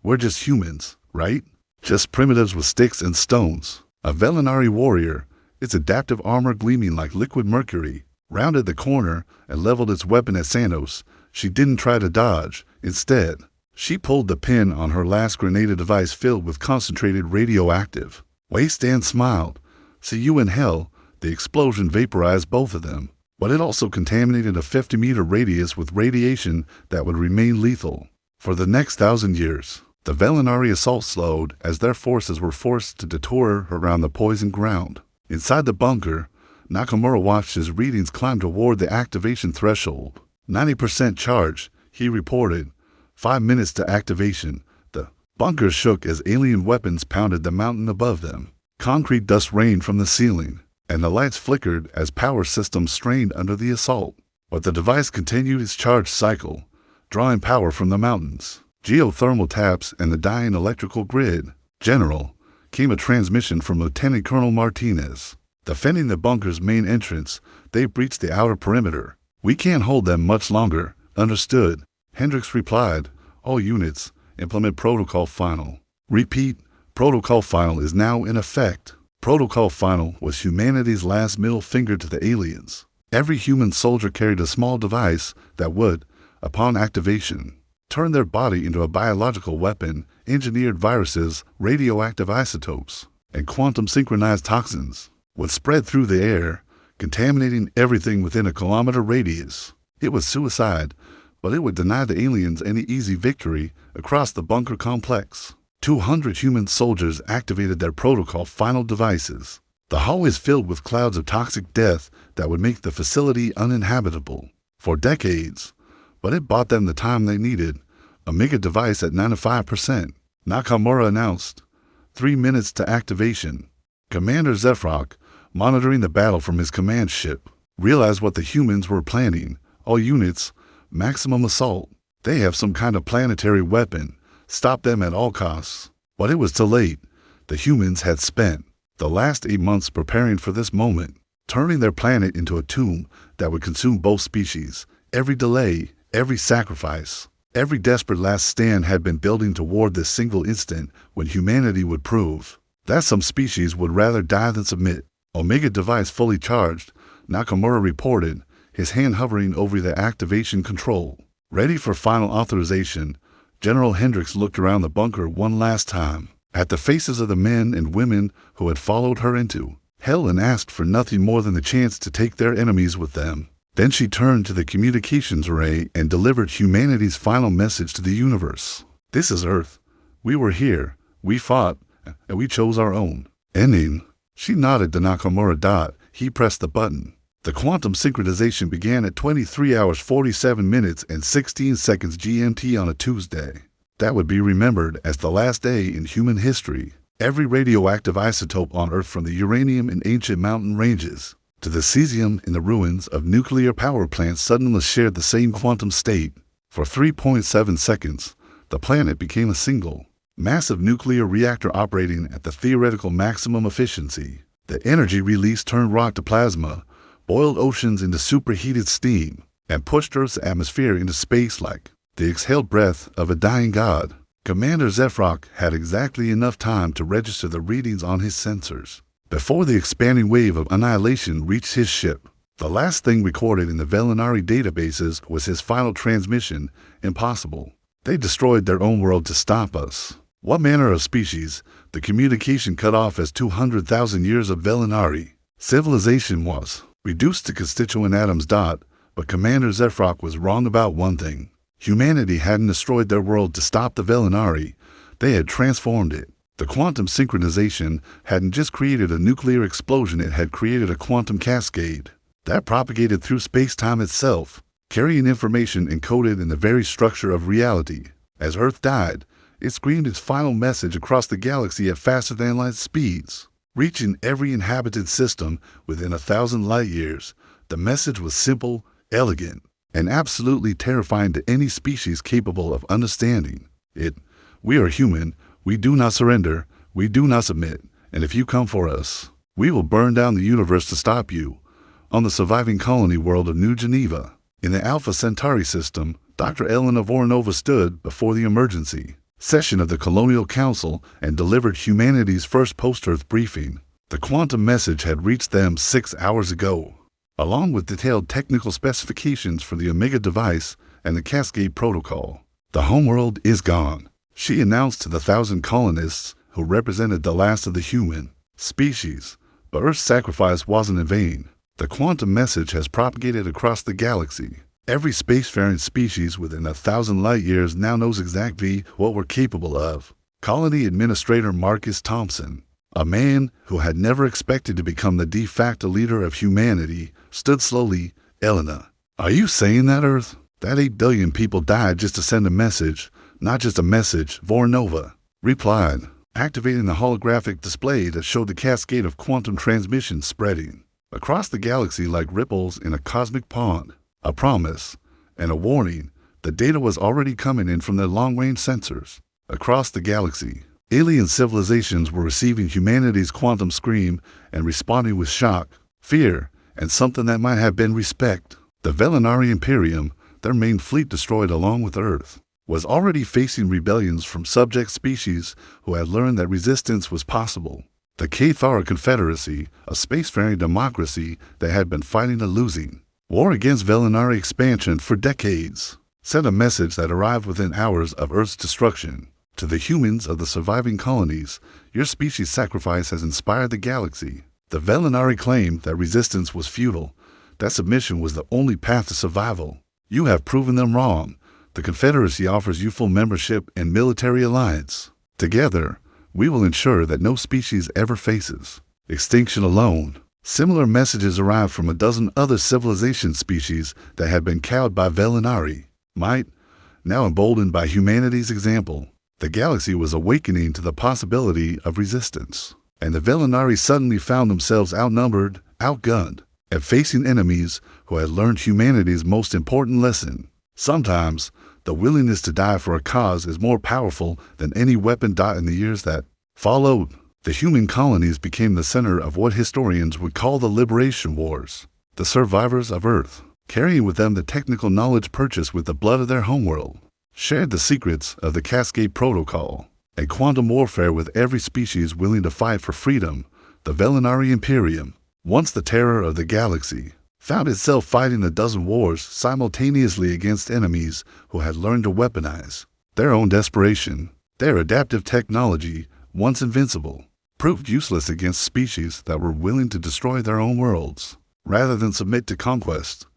We're just humans, right? Just primitives with sticks and stones." A Velinari warrior, its adaptive armor gleaming like liquid mercury, rounded the corner and leveled its weapon at Santos. She didn't try to dodge. Instead, she pulled the pin on her last grenade device filled with concentrated radioactive waste and smiled. "See you in hell." The explosion vaporized both of them, but it also contaminated a 50-meter radius with radiation that would remain lethal for the next 1,000 years. The Velinari assault slowed as their forces were forced to detour around the poisoned ground. Inside the bunker, Nakamura watched his readings climb toward the activation threshold. 90% charge, he reported. 5 minutes to activation. The bunker shook as alien weapons pounded the mountain above them. Concrete dust rained from the ceiling, and the lights flickered as power systems strained under the assault. But the device continued its charge cycle, drawing power from the mountains, geothermal taps, and the dying electrical grid. "General," came a transmission from Lieutenant Colonel Martinez. Defending the bunker's main entrance, they breached the outer perimeter. "We can't hold them much longer." "Understood," Hendricks replied. "All units, implement Protocol Final." Repeat, Protocol Final is now in effect. Protocol Final was humanity's last middle finger to the aliens. Every human soldier carried a small device that would, upon activation, turn their body into a biological weapon. Engineered viruses, radioactive isotopes, and quantum-synchronized toxins would spread through the air, contaminating everything within a kilometer radius. It was suicide, but it would deny the aliens any easy victory across the bunker complex. 200 human soldiers activated their Protocol Final devices. The hallways filled with clouds of toxic death that would make the facility uninhabitable for decades, but it bought them the time they needed. Omega device at 95%. Nakamura announced. 3 minutes to activation. Commander Zefrock, monitoring the battle from his command ship, realized what the humans were planning. "All units, maximum assault. They have some kind of planetary weapon. Stop them at all costs." But it was too late. The humans had spent the last 8 months preparing for this moment. turning their planet into a tomb that would consume both species. Every delay, every sacrifice, every desperate last stand had been building toward this single instant when humanity would prove that some species would rather die than submit. Omega device fully charged, Nakamura reported, his hand hovering over the activation control. Ready for final authorization, General Hendricks looked around the bunker one last time, at the faces of the men and women who had followed her into hell and asked for nothing more than the chance to take their enemies with them. Then she turned to the communications array and delivered humanity's final message to the universe. This is Earth. We were here, we fought, and we chose our own ending. She nodded to Nakamura. He pressed the button. The quantum synchronization began at 23 hours 47 minutes and 16 seconds GMT on a Tuesday. That would be remembered as the last day in human history. Every radioactive isotope on Earth, from the uranium in ancient mountain ranges to the cesium in the ruins of nuclear power plants, suddenly shared the same quantum state. For 3.7 seconds, the planet became a single, massive nuclear reactor operating at the theoretical maximum efficiency. The energy release turned rock to plasma, boiled oceans into superheated steam, and pushed Earth's atmosphere into space like the exhaled breath of a dying god. Commander Zefrock had exactly enough time to register the readings on his sensors before the expanding wave of annihilation reached his ship. The last thing recorded in the Velinari databases was his final transmission. Impossible. They destroyed their own world to stop us. What manner of species? The communication cut off as 200,000 years of Velinari civilization was reduced to constituent atoms. But Commander Zefrock was wrong about one thing. Humanity hadn't destroyed their world to stop the Velinari. They had transformed it. The quantum synchronization hadn't just created a nuclear explosion, it had created a quantum cascade that propagated through space-time itself, carrying information encoded in the very structure of reality. As Earth died, it screamed its final message across the galaxy at faster-than-light speeds, reaching every inhabited system within 1,000 light-years. The message was simple, elegant, and absolutely terrifying to any species capable of understanding it. We are human. We do not surrender. We do not submit. And if you come for us, we will burn down the universe to stop you. On the surviving colony world of New Geneva, in the Alpha Centauri system, Dr. Elena Voronova stood before the emergency session of the Colonial Council and delivered humanity's first post-Earth briefing. The quantum message had reached them 6 hours ago, along with detailed technical specifications for the Omega device and the Cascade Protocol. The homeworld is gone, she announced to the 1,000 colonists who represented the last of the human species. But Earth's sacrifice wasn't in vain. The quantum message has propagated across the galaxy. Every spacefaring species within 1,000 light-years now knows exactly what we're capable of. Colony Administrator Marcus Thompson, a man who had never expected to become the de facto leader of humanity, stood slowly. Elena, are you saying that, Earth? That 8 billion people died just to send a message, not just a message, Voronova replied, activating the holographic display that showed the cascade of quantum transmissions spreading across the galaxy like ripples in a cosmic pond. A promise and a warning. The data was already coming in from their long-range sensors. Across the galaxy, alien civilizations were receiving humanity's quantum scream and responding with shock, fear, and something that might have been respect. The Velinari Imperium, their main fleet destroyed along with Earth, was already facing rebellions from subject species who had learned that resistance was possible. The Cathara Confederacy, a spacefaring democracy that had been fighting a losing war against Velinari expansion for decades, sent a message that arrived within hours of Earth's destruction. To the humans of the surviving colonies, your species' sacrifice has inspired the galaxy. The Velinari claimed that resistance was futile, that submission was the only path to survival. You have proven them wrong. The Confederacy offers you full membership in military alliance. Together, we will ensure that no species ever faces extinction alone. Similar messages arrived from a dozen other civilization species that had been cowed by Velinari might. Now emboldened by humanity's example, the galaxy was awakening to the possibility of resistance, and the Velinari suddenly found themselves outnumbered, outgunned, and facing enemies who had learned humanity's most important lesson. Sometimes, the willingness to die for a cause is more powerful than any weapon. In the years that followed, The human colonies became the center of what historians would call the liberation wars. The survivors of Earth, carrying with them the technical knowledge purchased with the blood of their homeworld, shared the secrets of the Cascade Protocol and quantum warfare with every species willing to fight for freedom. The Velinari Imperium, once the terror of the galaxy, found itself fighting a dozen wars simultaneously against enemies who had learned to weaponize their own desperation. Their adaptive technology, once invincible, proved useless against species that were willing to destroy their own worlds rather than submit to conquest.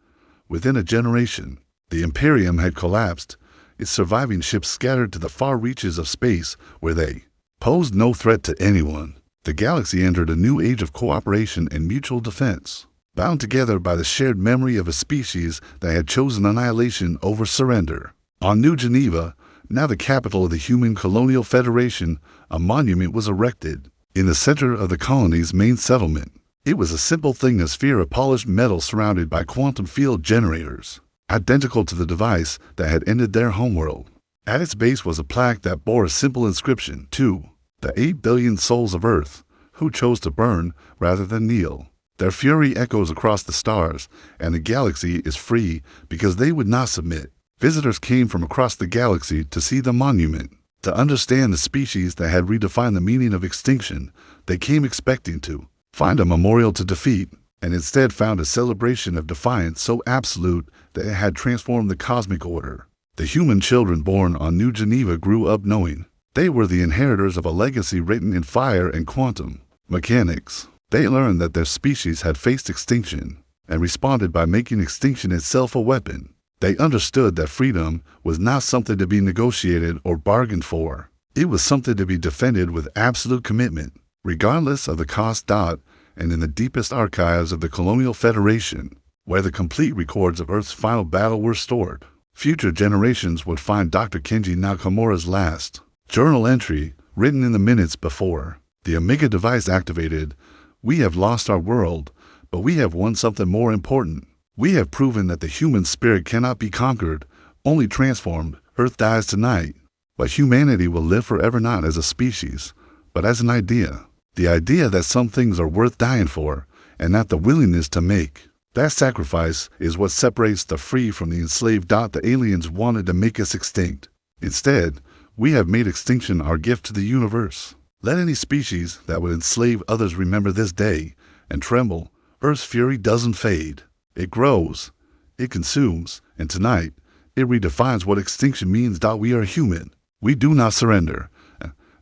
Within a generation, the Imperium had collapsed, its surviving ships scattered to the far reaches of space where they posed no threat to anyone. The galaxy entered a new age of cooperation and mutual defense, bound together by the shared memory of a species that had chosen annihilation over surrender. On New Geneva, now the capital of the Human Colonial Federation, a monument was erected in the center of the colony's main settlement. It was a simple thing, a sphere of polished metal surrounded by quantum field generators, identical to the device that had ended their homeworld. At its base was a plaque that bore a simple inscription: to the 8 billion souls of Earth, who chose to burn rather than kneel. Their fury echoes across the stars, and the galaxy is free because they would not submit. Visitors came from across the galaxy to see the monument, to understand the species that had redefined the meaning of extinction. They came expecting to find a memorial to defeat, and instead found a celebration of defiance so absolute that it had transformed the cosmic order. The human children born on New Geneva grew up knowing they were the inheritors of a legacy written in fire and quantum mechanics. They learned that their species had faced extinction and responded by making extinction itself a weapon. They understood that freedom was not something to be negotiated or bargained for. It was something to be defended with absolute commitment, regardless of the cost. And in the deepest archives of the Colonial Federation, where the complete records of Earth's final battle were stored, future generations would find Dr. Kenji Nakamura's last journal entry, written in the minutes before the Omega device activated. We have lost our world, but we have won something more important. We have proven that the human spirit cannot be conquered, only transformed. Earth dies tonight, but humanity will live forever, not as a species, but as an idea. The idea that some things are worth dying for, and not the willingness to make. That sacrifice is what separates the free from the enslaved. The aliens wanted to make us extinct. Instead, we have made extinction our gift to the universe. Let any species that would enslave others remember this day and tremble. Earth's fury doesn't fade. It grows, it consumes, and tonight, it redefines what extinction means. We are human. We do not surrender.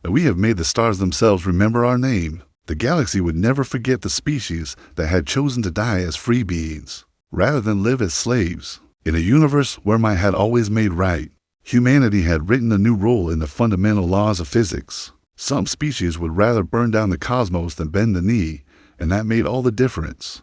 We have made the stars themselves remember our name. The galaxy would never forget the species that had chosen to die as free beings, rather than live as slaves. In a universe where might had always made right, humanity had written a new rule in the fundamental laws of physics. Some species would rather burn down the cosmos than bend the knee, and that made all the difference.